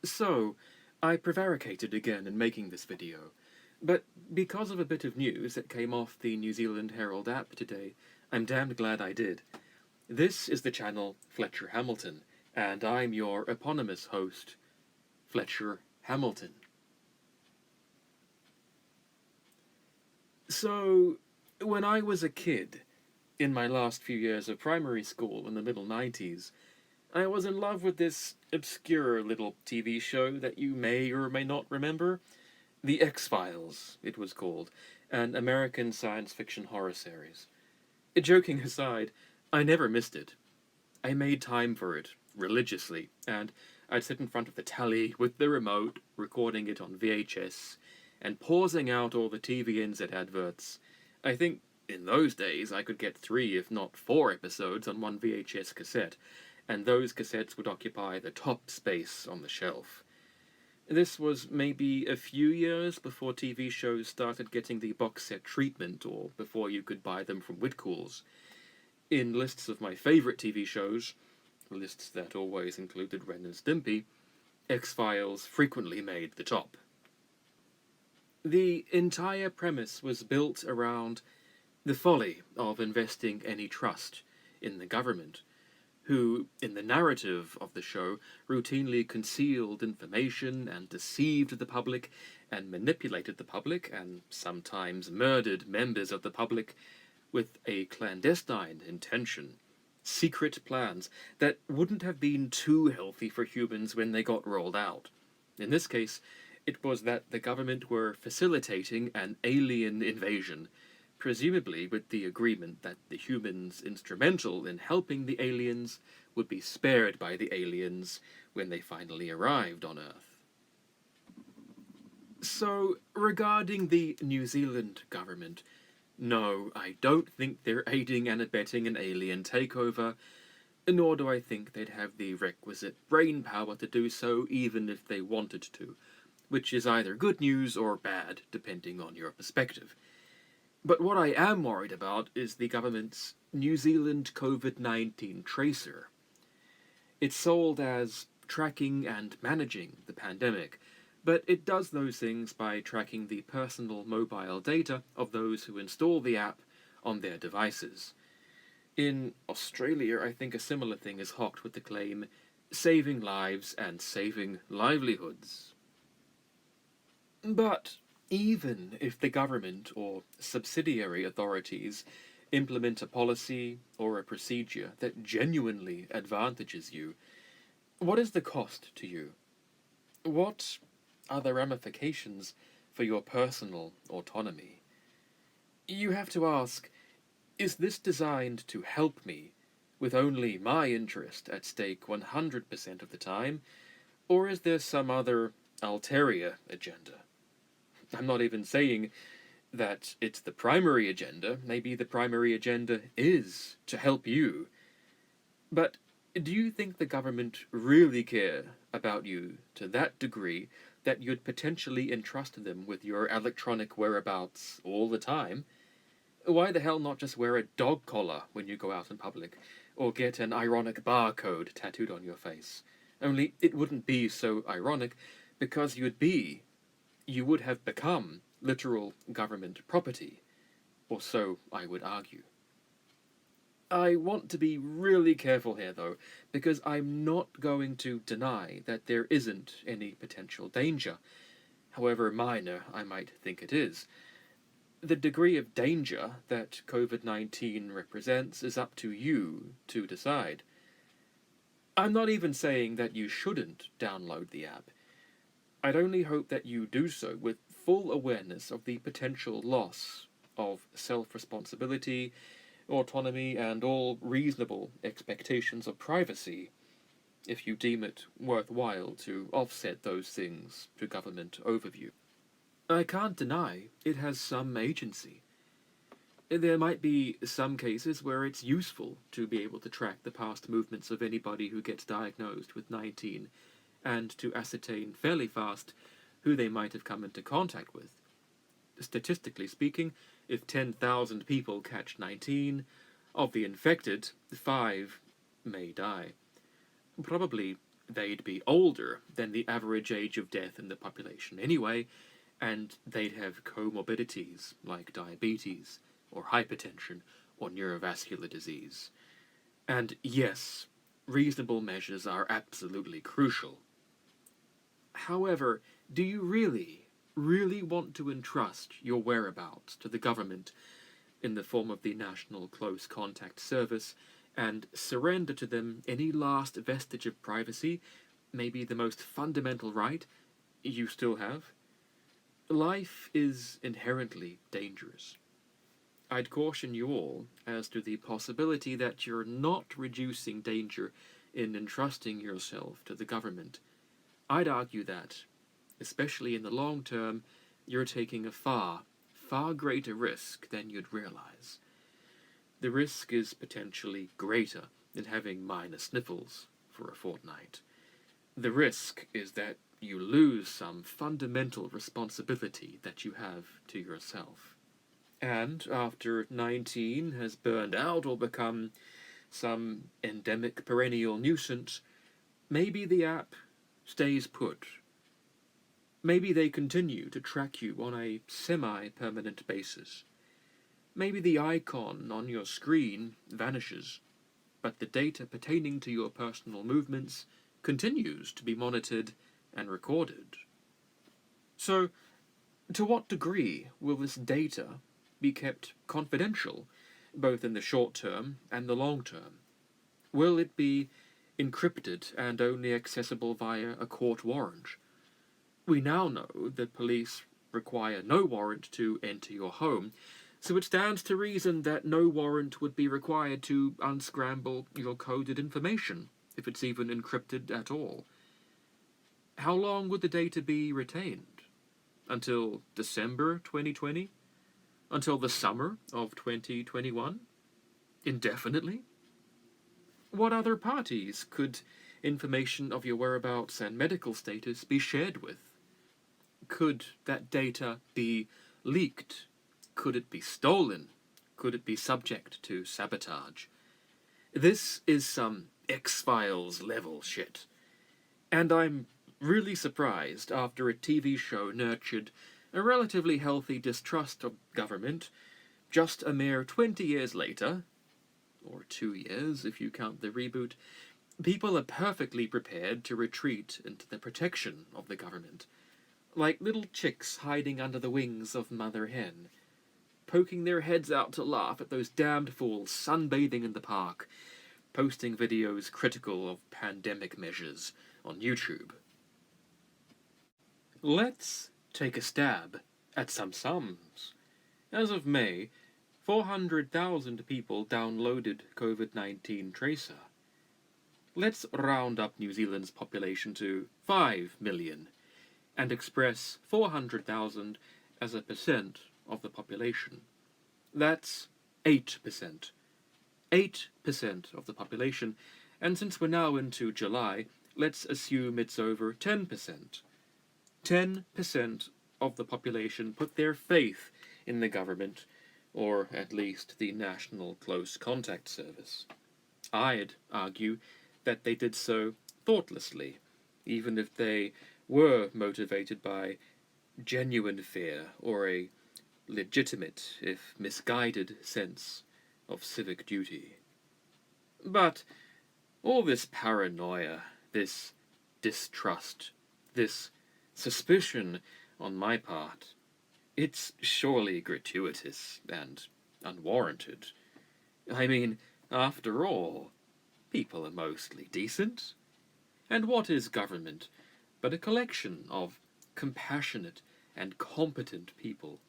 So, I prevaricated again in making this video, but because of a bit of news that came off the New Zealand Herald app today, I'm damned glad I did. This is the channel Fletcher Hamilton, and I'm your eponymous host, Fletcher Hamilton. So, when I was a kid, in my last few years of primary school in the middle 90s, I was in love with this obscure little TV show that you may or may not remember. The X-Files, it was called, an American science fiction horror series. Joking aside, I never missed it. I made time for it, religiously, and I'd sit in front of the telly with the remote, recording it on VHS, and pausing out all the TVNZ adverts. I think in those days I could get 3, if not 4 episodes on one VHS cassette, and those cassettes would occupy the top space on the shelf. This was maybe a few years before TV shows started getting the box set treatment, or before you could buy them from Whitcoulls. In lists of my favourite TV shows, lists that always included Ren and Stimpy, X-Files frequently made the top. The entire premise was built around the folly of investing any trust in the government, who, in the narrative of the show, routinely concealed information and deceived the public and manipulated the public and sometimes murdered members of the public with a clandestine intention. Secret plans that wouldn't have been too healthy for humans when they got rolled out. In this case, it was that the government were facilitating an alien invasion, presumably with the agreement that the humans instrumental in helping the aliens would be spared by the aliens when they finally arrived on Earth. So, regarding the New Zealand government, no, I don't think they're aiding and abetting an alien takeover, nor do I think they'd have the requisite brain power to do so even if they wanted to, which is either good news or bad, depending on your perspective. But what I am worried about is the government's New Zealand COVID-19 tracer. It's sold as tracking and managing the pandemic, but it does those things by tracking the personal mobile data of those who install the app on their devices. In Australia, I think a similar thing is hawked with the claim, saving lives and saving livelihoods. But even if the government or subsidiary authorities implement a policy or a procedure that genuinely advantages you, what is the cost to you? What are the ramifications for your personal autonomy? You have to ask, is this designed to help me, with only my interest at stake 100% of the time, or is there some other ulterior agenda? I'm not even saying that it's the primary agenda. Maybe the primary agenda is to help you. But do you think the government really care about you to that degree that you'd potentially entrust them with your electronic whereabouts all the time? Why the hell not just wear a dog collar when you go out in public, or get an ironic barcode tattooed on your face? Only it wouldn't be so ironic, because you would have become literal government property, or so I would argue. I want to be really careful here, though, because I'm not going to deny that there isn't any potential danger, however minor I might think it is. The degree of danger that COVID-19 represents is up to you to decide. I'm not even saying that you shouldn't download the app. I'd only hope that you do so with full awareness of the potential loss of self-responsibility, autonomy, and all reasonable expectations of privacy, if you deem it worthwhile to offset those things to government overview. I can't deny it has some agency. There might be some cases where it's useful to be able to track the past movements of anybody who gets diagnosed with 19, and to ascertain fairly fast who they might have come into contact with. Statistically speaking, if 10,000 people catch 19, of the infected, 5 may die. Probably they'd be older than the average age of death in the population anyway, and they'd have comorbidities like diabetes, or hypertension, or neurovascular disease. And yes, reasonable measures are absolutely crucial. However, do you really want to entrust your whereabouts to the government in the form of the National Close Contact Service and surrender to them any last vestige of privacy, maybe the most fundamental right you still have? Life is inherently dangerous. I'd caution you all as to the possibility that you're not reducing danger in entrusting yourself to the government. I'd argue that, especially in the long term, you're taking a far greater risk than you'd realize. The risk is potentially greater than having minor sniffles for a fortnight. The risk is that you lose some fundamental responsibility that you have to yourself. And after 19 has burned out or become some endemic perennial nuisance, maybe the app stays put. Maybe they continue to track you on a semi-permanent basis. Maybe the icon on your screen vanishes, but the data pertaining to your personal movements continues to be monitored and recorded. So, to what degree will this data be kept confidential, both in the short term and the long term? Will it be encrypted and only accessible via a court warrant? We now know that police require no warrant to enter your home, so it stands to reason that no warrant would be required to unscramble your coded information, if it's even encrypted at all. How long would the data be retained? Until December 2020? Until the summer of 2021? Indefinitely? What other parties could information of your whereabouts and medical status be shared with? Could that data be leaked? Could it be stolen? Could it be subject to sabotage? This is some X-Files level shit. And I'm really surprised after a TV show nurtured a relatively healthy distrust of government, just a mere 20 years later, or 2 years if you count the reboot, people are perfectly prepared to retreat into the protection of the government, like little chicks hiding under the wings of Mother Hen, poking their heads out to laugh at those damned fools sunbathing in the park, posting videos critical of pandemic measures on YouTube. Let's take a stab at some sums. As of May, 400,000 people downloaded COVID-19 Tracer. Let's round up New Zealand's population to 5 million and express 400,000 as a percent of the population. That's 8%. 8% of the population, and since we're now into July, let's assume it's over 10%. 10% of the population put their faith in the government, or at least the National Close Contact Service. I'd argue that they did so thoughtlessly, even if they were motivated by genuine fear or a legitimate, if misguided, sense of civic duty. But all this paranoia, this distrust, this suspicion on my part, it's surely gratuitous and unwarranted. I mean, after all, people are mostly decent. And what is government but a collection of compassionate and competent people?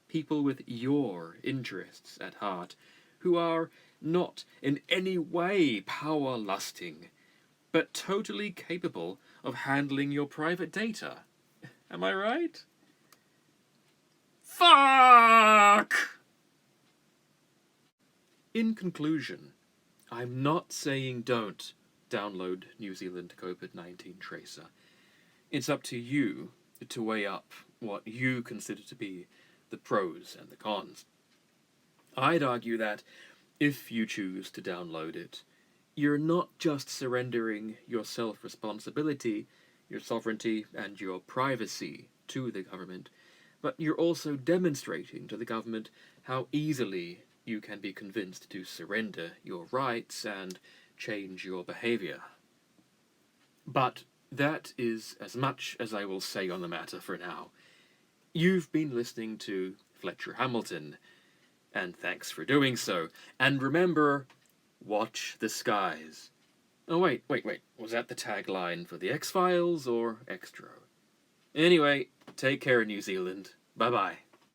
People with your interests at heart, who are not in any way power-lusting, but totally capable of handling your private data. Am I right? Fuck! In conclusion, I'm not saying don't download New Zealand COVID-19 Tracer. It's up to you to weigh up what you consider to be the pros and the cons. I'd argue that if you choose to download it, you're not just surrendering your self-responsibility, your sovereignty, and your privacy to the government, but you're also demonstrating to the government how easily you can be convinced to surrender your rights and change your behaviour. But that is as much as I will say on the matter for now. You've been listening to Fletcher Hamilton, and thanks for doing so. And remember, watch the skies. Oh, wait. Was that the tagline for the X-Files or Extra? Anyway, take care, New Zealand. Bye-bye.